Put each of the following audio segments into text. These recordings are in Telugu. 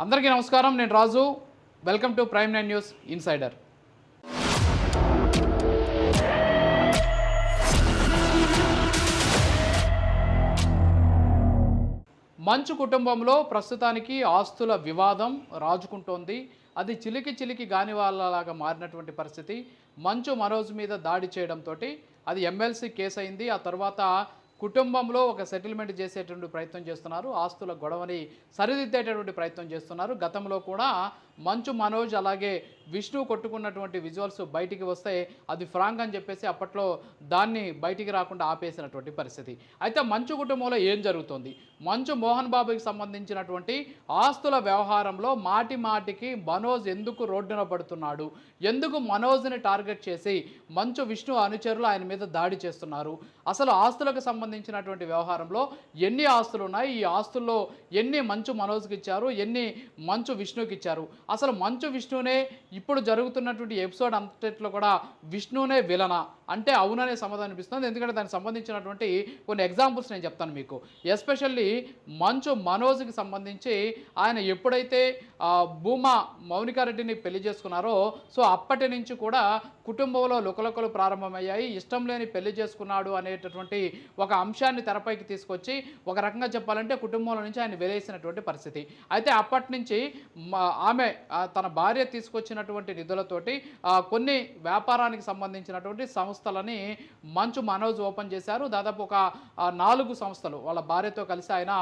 అందరికీ నమస్కారం. నేను Raju. Welcome to prime 9 news insider. Manchu కుటుంబంలో ప్రస్తుతానికి ఆస్తుల వివాదం రాజుకుంటోంది. అది చిలికి గాని వాళ్ళలాగా మారినటువంటి పరిస్థితి. మంచు మనోజ్ మీద దాడి చేయడంతో అది ఎమ్మెల్సీ కేసు అయింది. ఆ తర్వాత కుటుంబంలో ఒక సెటిల్మెంట్ చేసేటువంటి ప్రయత్నం చేస్తున్నారు. ఆస్తుల గొడవని సరిదిద్దేటటువంటి ప్రయత్నం చేస్తున్నారు. గతంలో కూడా మంచు మనోజ్ అలాగే విష్ణు కొట్టుకున్నటువంటి విజువల్స్ బయటికి వస్తే అది ఫ్రాంక్ అని చెప్పేసి అప్పట్లో దాన్ని బయటికి రాకుండా ఆపేసినటువంటి పరిస్థితి. అయితే మంచు కుటుంబంలో ఏం జరుగుతుంది? మంచు మోహన్ బాబుకి సంబంధించినటువంటి ఆస్తుల వ్యవహారంలో మాటికి మనోజ్ ఎందుకు రోడ్డున పడుతున్నాడు? ఎందుకు మనోజ్ని టార్గెట్ చేసి మంచు విష్ణు అనుచరులు ఆయన మీద దాడి చేస్తున్నారు? అసలు ఆస్తులకు సంబంధించినటువంటి వ్యవహారంలో ఎన్ని ఆస్తులు ఉన్నాయి? ఈ ఆస్తుల్లో ఎన్ని మంచు మనోజ్కి ఇచ్చారు, ఎన్ని మంచు విష్ణుకి ఇచ్చారు? అసలు మంచు విష్ణునే ఇప్పుడు జరుగుతున్నటువంటి ఎపిసోడ్ అంతట్లో కూడా విష్ణునే విలనా అంటే అవుననే సమాధానం అనిపిస్తుంది. ఎందుకంటే దానికి సంబంధించినటువంటి కొన్ని ఎగ్జాంపుల్స్ నేను చెప్తాను మీకు. ఎస్పెషల్లీ మంచు మనోజ్కి సంబంధించి ఆయన ఎప్పుడైతే భూమా మౌనికారెడ్డిని పెళ్లి చేసుకున్నారో సో అప్పటి నుంచి కూడా కుటుంబంలో లుకలుకలు ప్రారంభమయ్యాయి. ఇష్టం లేని పెళ్లి చేసుకున్నాడు అనేటటువంటి ఒక అంశాన్ని తెరపైకి తీసుకొచ్చి ఒక రకంగా చెప్పాలంటే కుటుంబంలో నుంచి ఆయన వెలేసినటువంటి పరిస్థితి. అయితే అప్పటి నుంచి ఆమె తన భార్య తీసుకొచ్చినటువంటి నిధులతోటి కొన్ని వ్యాపారానికి సంబంధించినటువంటి సంస్థలని మంచు మనోజ్ ఓపెన్ చేశారు. దాదాపు ఒక 4 సంస్థలు వాళ్ళ భార్యతో కలిసి ఆయన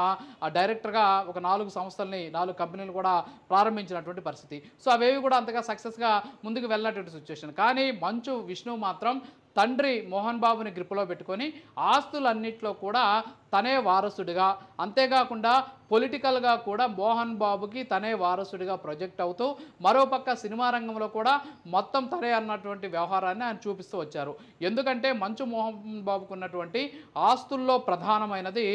డైరెక్టర్గా ఒక 4 సంస్థలని 4 కంపెనీలు కూడా ప్రారంభించినటువంటి పరిస్థితి. సో అవేవి కూడా అంతగా సక్సెస్గా ముందుకు వెళ్ళినటువంటి సిచ్యువేషన్. కానీ మంచు విష్ణు మాత్రం తండ్రి మోహన్ బాబుని గ్రిప్పులో పెట్టుకొని ఆస్తులన్నింటిలో కూడా తనే వారసుడిగా, అంతేకాకుండా పొలిటికల్గా కూడా మోహన్ బాబుకి తనే వారసుడిగా ప్రొజెక్ట్ అవుతూ మరోపక్క సినిమా రంగంలో కూడా మొత్తం తనే అన్నటువంటి వ్యవహారాన్ని ఆయన చూపిస్తూ వచ్చారు. ఎందుకంటే మంచు మోహన్ బాబుకు ఉన్నటువంటి ఆస్తుల్లో ప్రధానమైనది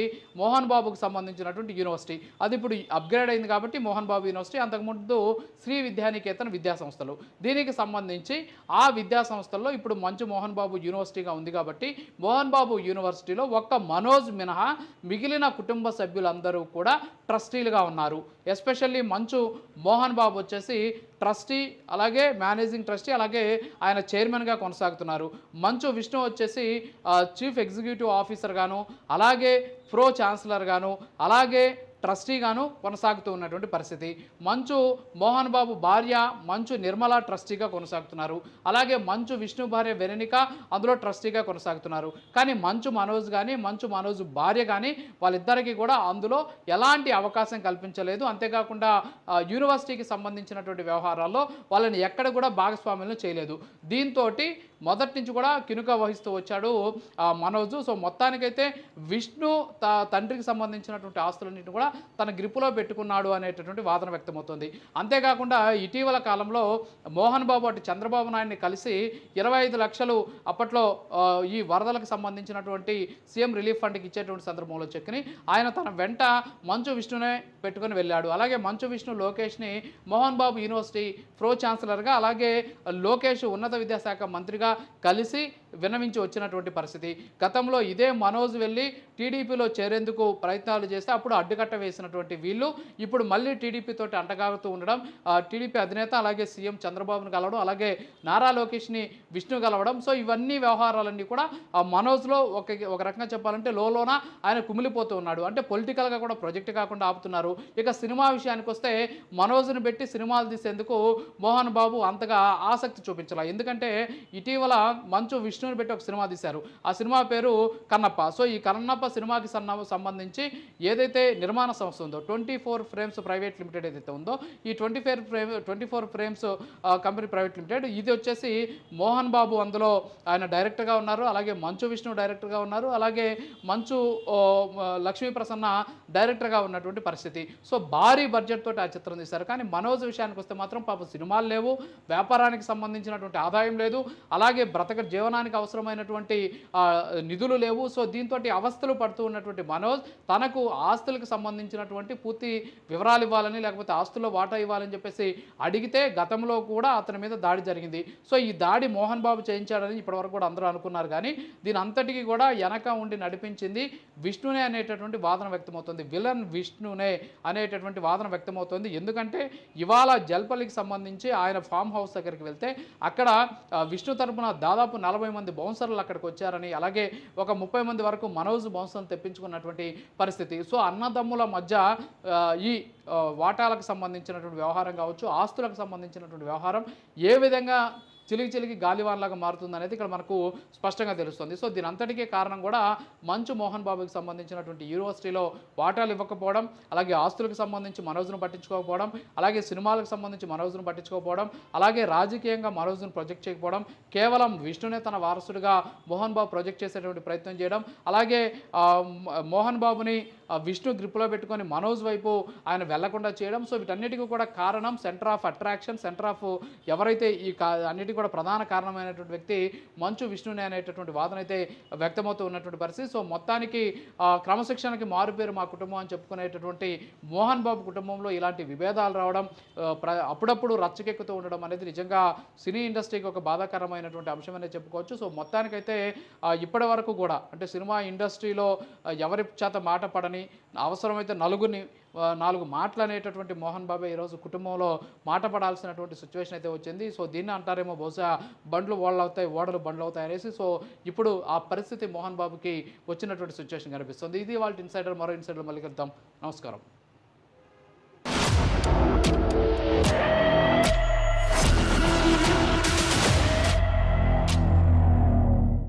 మోహన్ బాబుకు సంబంధించినటువంటి యూనివర్సిటీ. అది ఇప్పుడు అప్గ్రేడ్ అయింది కాబట్టి మోహన్ బాబు యూనివర్సిటీ. అంతకుముందు శ్రీ విద్యానికేతన్ విద్యాసంస్థలు. దీనికి సంబంధించి ఆ విద్యాసంస్థల్లో ఇప్పుడు మంచు మోహన్ బాబు యూనివర్సిటీగా ఉంది కాబట్టి మోహన్ బాబు యూనివర్సిటీలో ఒక్క మనోజ్ మినహా మిగిలిన కుటుంబ సభ్యులందరూ కూడా ట్రస్టీలుగా ఉన్నారు. ఎస్పెషల్లీ మంచు మోహన్ బాబు వచ్చేసి ట్రస్టీ, అలాగే మేనేజింగ్ ట్రస్టీ, అలాగే ఆయన చైర్మన్గా కొనసాగుతున్నారు. మంచు విష్ణు వచ్చేసి చీఫ్ ఎగ్జిక్యూటివ్ ఆఫీసర్ గాను, అలాగే ప్రో ఛాన్సలర్ గాను, అలాగే ట్రస్టీగాను కొనసాగుతూ ఉన్నటువంటి పరిస్థితి. మంచు మోహన్ బాబు భార్య మంచు నిర్మల ట్రస్టీగా కొనసాగుతున్నారు. అలాగే మంచు విష్ణు భార్య వెననిక అందులో ట్రస్టీగా కొనసాగుతున్నారు. కానీ మంచు మనోజ్ కానీ మంచు మనోజ్ భార్య కానీ వాళ్ళిద్దరికీ కూడా అందులో ఎలాంటి అవకాశం కల్పించలేదు. అంతేకాకుండా యూనివర్సిటీకి సంబంధించినటువంటి వ్యవహారాల్లో వాళ్ళని ఎక్కడ కూడా భాగస్వామ్యం చేయలేదు. దీంతో మొదటి నుంచి కూడా కినుక వహిస్తూ వచ్చాడు మనోజు. సో మొత్తానికైతే విష్ణు తండ్రికి సంబంధించినటువంటి ఆస్తులన్నింటినీ కూడా తన గ్రిప్పులో పెట్టుకున్నాడు అనేటటువంటి వాదన వ్యక్తమవుతుంది. అంతేకాకుండా ఇటీవల కాలంలో మోహన్ బాబు అటు చంద్రబాబు నాయుడిని కలిసి 25 లక్షలు అప్పట్లో ఈ వరదలకు సంబంధించినటువంటి సీఎం రిలీఫ్ ఫండ్కి ఇచ్చేటువంటి సందర్భంలో చెక్కిని ఆయన తన వెంట మంచు విష్ణునే పెట్టుకుని వెళ్ళాడు. అలాగే మంచు విష్ణు లోకేష్ని మోహన్ బాబు యూనివర్సిటీ ప్రో ఛాన్సలర్గా, అలాగే లోకేష్ ఉన్నత విద్యాశాఖ మంత్రిగా కలిసి విన్నవించి వచ్చినటువంటి పరిస్థితి. గతంలో ఇదే మనోజ్ వెళ్ళి టీడీపీలో చేరేందుకు ప్రయత్నాలు చేస్తే అప్పుడు అడ్డుకట్ట వేసినటువంటి వీళ్ళు ఇప్పుడు మళ్ళీ టీడీపీతోటి అంటగాగుతూ ఉండడం, టీడీపీ అధినేత అలాగే సీఎం చంద్రబాబును కలవడం, అలాగే నారా లోకేష్ని విష్ణు కలవడం. సో ఇవన్నీ వ్యవహారాలన్నీ కూడా మనోజ్లో ఒక రకంగా చెప్పాలంటే లోన ఆయన కుమిలిపోతూ ఉన్నాడు. అంటే పొలిటికల్గా కూడా ప్రొజెక్ట్ కాకుండా ఆపుతున్నారు. ఇక సినిమా విషయానికి వస్తే మనోజ్ని పెట్టి సినిమాలు తీసేందుకు మోహన్ బాబు అంతగా ఆసక్తి చూపించాల. ఎందుకంటే ఇటీవల మంచు విష్ణుని పెట్టి ఒక సినిమా తీశారు. ఆ సినిమా పేరు కన్నప్ప. సో ఈ కన్నప్ప సినిమాకి సంబంధించి ఏదైతే నిర్మాణ సంస్థ ఉందో 24 ఫ్రేమ్స్ ప్రైవేట్ లిమిటెడ్ ఏదైతే ఉందో ఈ 24 ఫ్రేమ్స్ కంపెనీ ప్రైవేట్ లిమిటెడ్ ఇది వచ్చేసి మోహన్ బాబు అందులో ఆయన డైరెక్టర్గా ఉన్నారు. అలాగే మంచు విష్ణు డైరెక్టర్గా ఉన్నారు. అలాగే మంచు లక్ష్మీ ప్రసన్న డైరెక్టర్గా ఉన్నటువంటి పరిస్థితి. సో భారీ బడ్జెట్ తోటి ఆ చిత్రం తీశారు. కానీ మనోజ్ విషయానికి వస్తే మాత్రం పాపం సినిమాలు లేవు, వ్యాపారానికి సంబంధించినటువంటి ఆదాయం లేదు, అలాగే జీవనానికి చేయడానికి అవసరమైనటువంటి నిధులు లేవు. సో దీంతో అవస్థలు పడుతూ ఉన్నటువంటి మనోజ్ తనకు ఆస్తులకు సంబంధించినటువంటి పూర్తి వివరాలు ఇవ్వాలని, లేకపోతే ఆస్తుల్లో వాటా ఇవ్వాలని చెప్పేసి అడిగితే గతంలో కూడా అతని మీద దాడి జరిగింది. సో ఈ దాడి మోహన్ బాబు చేయించాడని ఇప్పటివరకు కూడా అందరూ అనుకున్నారు. కానీ దీని అంతటికీ కూడా వెనక ఉండి నడిపించింది విష్ణునే అనేటటువంటి వాదన వ్యక్తమవుతుంది. విలన్ విష్ణునే అనేటటువంటి వాదన వ్యక్తమవుతుంది. ఎందుకంటే ఇవాళ జల్పల్లికి సంబంధించి ఆయన ఫామ్ హౌస్ దగ్గరికి వెళ్తే అక్కడ విష్ణు తరపున దాదాపు 40 మంది బౌన్సర్లు అక్కడికి వచ్చారని, అలాగే ఒక 30 మంది వరకు మనోజ్ బౌన్సర్లు తెప్పించుకున్నటువంటి పరిస్థితి. సో అన్నదమ్ముల మధ్య ఈ వాటాలకు సంబంధించినటువంటి వ్యవహారం కావచ్చు, ఆస్తులకు సంబంధించినటువంటి వ్యవహారం ఏ విధంగా చిలికి గాలివాన్లాగా మారుతుంది అనేది ఇక్కడ మనకు స్పష్టంగా తెలుస్తుంది. సో దీని అంతటికీ కారణం కూడా మంచు మోహన్ బాబుకి సంబంధించినటువంటి యూనివర్సిటీలో వాటాలు ఇవ్వకపోవడం, అలాగే ఆస్తులకు సంబంధించి మనోజ్ను పట్టించుకోకపోవడం, అలాగే సినిమాలకు సంబంధించి మనోజ్ను పట్టించుకోకపోవడం, అలాగే రాజకీయంగా మనోజ్ను ప్రొజెక్ట్ చేయకపోవడం, కేవలం విష్ణునే తన వారసుడిగా మోహన్ బాబు ప్రొజెక్ట్ చేసేటువంటి ప్రయత్నం చేయడం, అలాగే మోహన్ బాబుని విష్ణు గ్రిప్లో పెట్టుకొని మనోజ్ వైపు ఆయన వెళ్లకుండా చేయడం. సో వీటన్నిటికీ కూడా కారణం centre of attraction, centre of ఎవరైతే ఈ అన్నిటికీ కూడా ప్రధాన కారణమైనటువంటి వ్యక్తి మంచు విష్ణునే అనేటటువంటి వాదన అయితే వ్యక్తమవుతూ ఉన్నటువంటి పరిస్థితి. సో మొత్తానికి క్రమశిక్షణకి మారుపేరు మా కుటుంబం అని చెప్పుకునేటటువంటి మోహన్ బాబు కుటుంబంలో ఇలాంటి విభేదాలు రావడం, అప్పుడప్పుడు రచ్చకెక్కుతూ ఉండడం అనేది నిజంగా సినీ ఇండస్ట్రీకి ఒక బాధాకరమైనటువంటి అంశం అనేది చెప్పుకోవచ్చు. సో మొత్తానికైతే ఇప్పటి వరకు కూడా అంటే సినిమా ఇండస్ట్రీలో ఎవరి చేత మాట పడని, అవసరమైతే నలుగురిని 4 మాటలు అనేటటువంటి మోహన్ బాబే ఈరోజు కుటుంబంలో మాట పడాల్సినటువంటి సిచ్యువేషన్ అయితే వచ్చింది. సో దీన్ని అంటారేమో బహుశా బండ్లు ఓడలు అవుతాయి, ఓడలు బండ్లు అవుతాయి అనేసి. సో ఇప్పుడు ఆ పరిస్థితి మోహన్ బాబుకి వచ్చినటువంటి సిచ్యువేషన్ కనిపిస్తుంది. ఇది వాళ్ళ ఇన్సైడర్. మరో ఇన్సైడర్ మళ్ళీ కలుద్దాం. నమస్కారం.